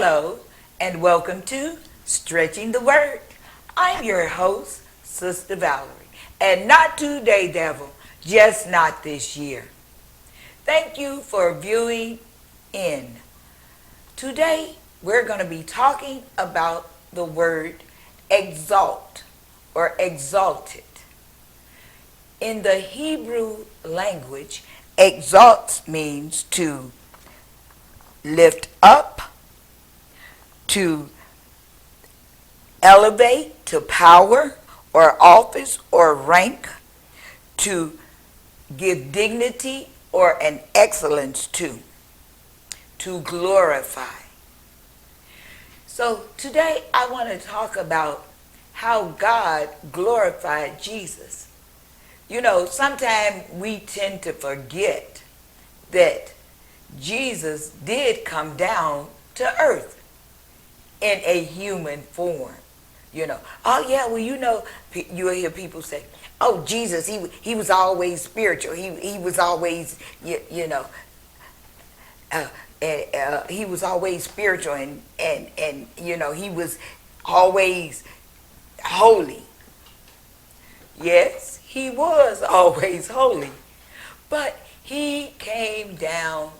Hello, and welcome to Stretching the Word. I'm your host, Sister Valerie, and not today, devil, just not this year. Thank you for viewing in. Today, we're going to be talking about the word exalt or exalted. In the Hebrew language, exalt means to lift up, to elevate to power or office or rank, to give dignity or an excellence to glorify. So today I want to talk about how God glorified Jesus. You know, sometimes we tend to forget that Jesus did come down to earth in a human form. You know, oh yeah, well, you know, you'll hear people say, oh, Jesus, he was always spiritual. He was always, you know, he was always spiritual and you know, he was always holy. Yes, he was always holy. But he came down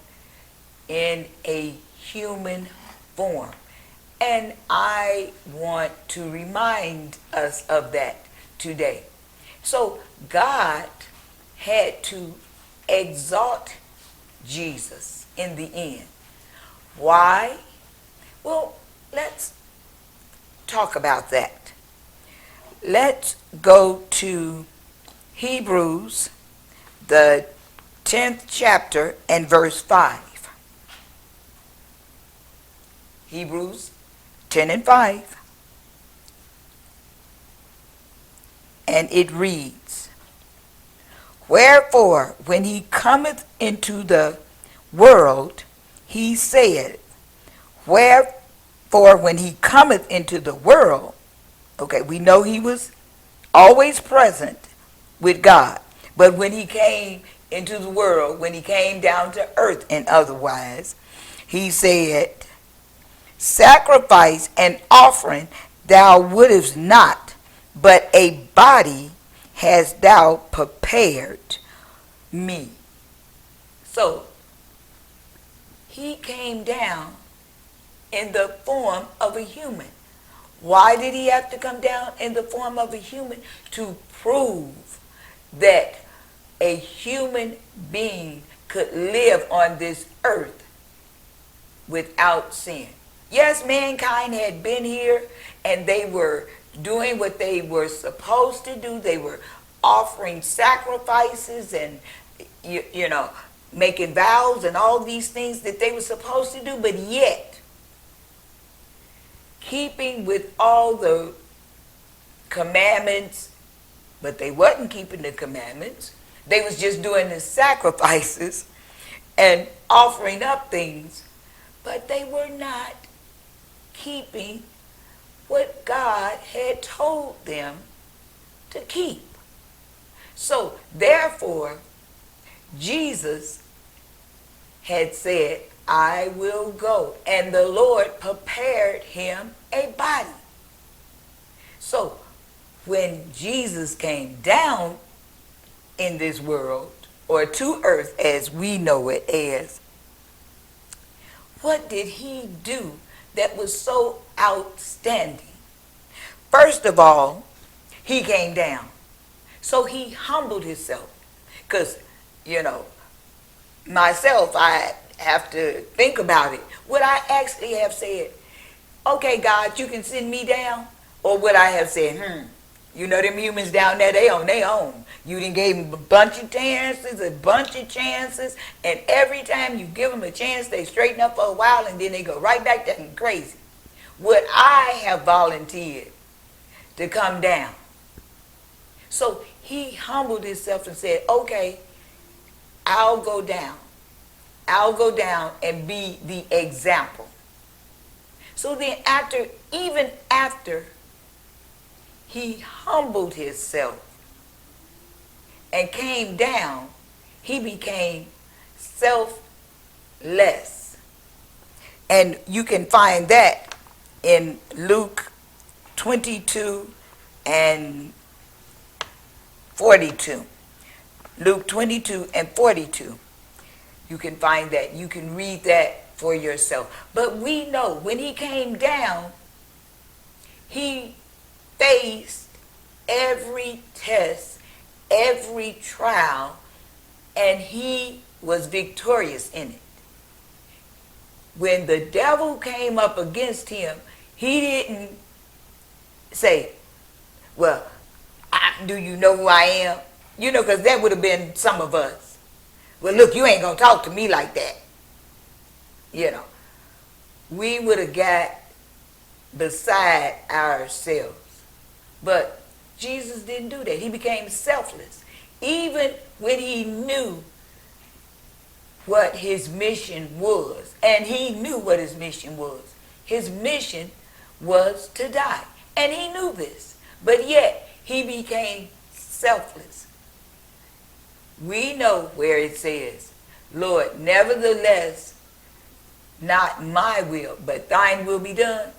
in a human form. And I want to remind us of that today. So God had to exalt Jesus in the end. Why? Well, let's talk about that. Let's go to Hebrews, the 10th chapter and verse 5. Hebrews 10 and 5. And it reads, wherefore, when he cometh into the world, he said, wherefore, when he cometh into the world, okay, we know he was always present with God. But when he came into the world, when he came down to earth and otherwise, he said, sacrifice and offering thou wouldest not, but a body hast thou prepared me. So he came down in the form of a human. Why did he have to come down in the form of a human? To prove that a human being could live on this earth without sin. Yes, mankind had been here and they were doing what they were supposed to do. They were offering sacrifices and, you know, making vows and all these things that they were supposed to do, but yet keeping with all the commandments, but they wasn't keeping the commandments. They was just doing the sacrifices and offering up things, but they were not keeping what God had told them to keep. So therefore, Jesus had said, I will go. And the Lord prepared him a body. So when Jesus came down in this world, or to earth as we know it as, what did he do that was so outstanding? First of all, he came down. So he humbled himself. Because, you know, myself, I have to think about it. Would I actually have said, okay, God, you can send me down? Or would I have said, you know them humans down there, they on their own. You done gave them a bunch of chances, and every time you give them a chance, they straighten up for a while, and then they go right back to acting crazy. Would I have volunteered to come down? So he humbled himself and said, okay, I'll go down. I'll go down and be the example. So then even after he humbled himself and came down, he became selfless. And you can find that in Luke 22 and 42. Luke 22 and 42. You can find that. You can read that for yourself. But we know when he came down, he faced every test, every trial, and he was victorious in it. When the devil came up against him, he didn't say, well, do you know who I am? You know, because that would have been some of us. Well, look, you ain't going to talk to me like that. You know, we would have got beside ourselves. But Jesus didn't do that. He became selfless. Even when he knew what his mission was, and he knew what his mission was. His mission was to die. And he knew this. But yet, he became selfless. We know where it says, Lord, nevertheless, not my will, but thine will be done.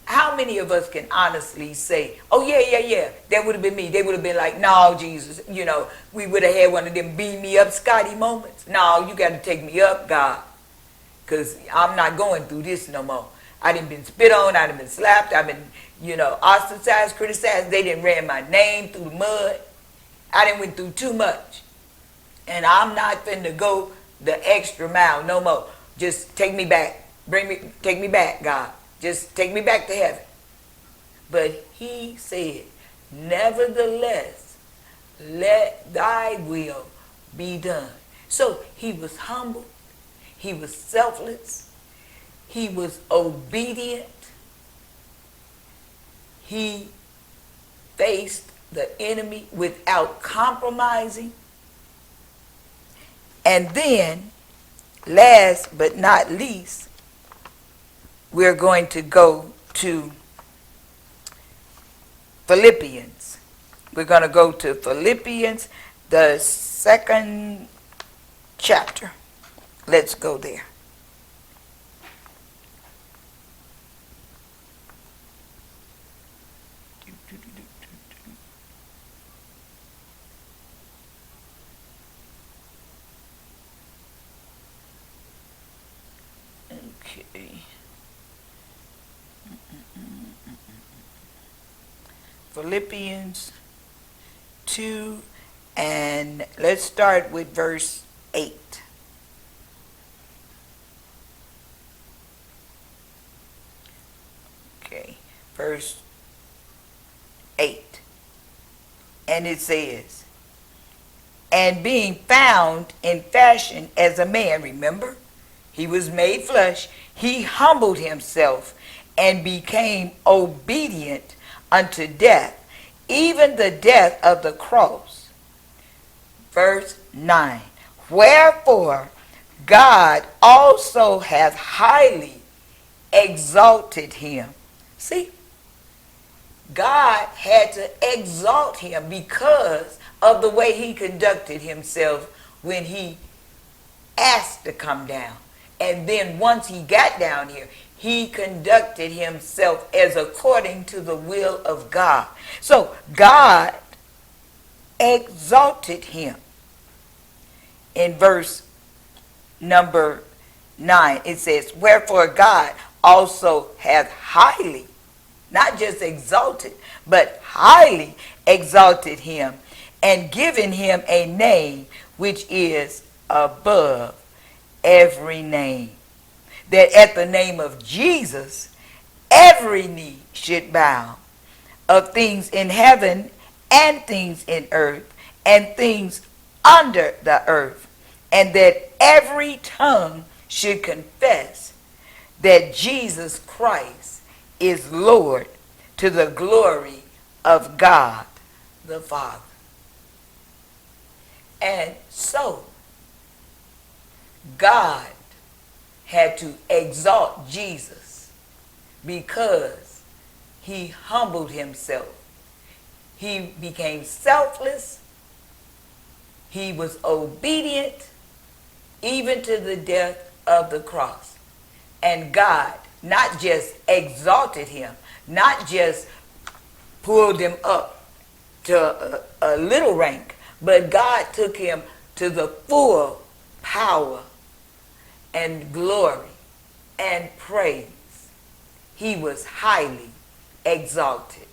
How many of us can honestly say, oh, yeah, that would have been me. They would have been like, no, Jesus, you know, we would have had one of them beam me up Scotty moments. No, you got to take me up, God, because I'm not going through this no more. I done been spit on, I done been slapped, I've been, you know, ostracized, criticized. They done ran my name through the mud. I done went through too much. And I'm not finna go the extra mile no more. Just take me back. Take me back, God. Just take me back to heaven. But he said, nevertheless, let thy will be done. So he was humble. He was selfless. He was obedient. He faced the enemy without compromising. And then, last but not least, we're going to go to Philippians. We're going to go to Philippians, the 2nd chapter. Let's go there. Okay. Philippians 2, and let's start with verse 8. Okay, verse 8. And it says, and being found in fashion as a man, remember? He was made flesh. He humbled himself and became obedient unto death, even the death of the cross. Verse 9. Wherefore God also hath highly exalted him. See, God had to exalt him because of the way he conducted himself when he asked to come down. And then once he got down here, he conducted himself as according to the will of God. So God exalted him. In verse number 9, it says, wherefore God also hath highly, not just exalted, but highly exalted him, and given him a name which is above every name, that at the name of Jesus every knee should bow, of things in heaven and things in earth and things under the earth, and that every tongue should confess that Jesus Christ is Lord, to the glory of God the Father. And so God had to exalt Jesus because he humbled himself. He became selfless. He was obedient even to the death of the cross. And God not just exalted him, not just pulled him up to a little rank, but God took him to the full power and glory and praise. He was highly exalted.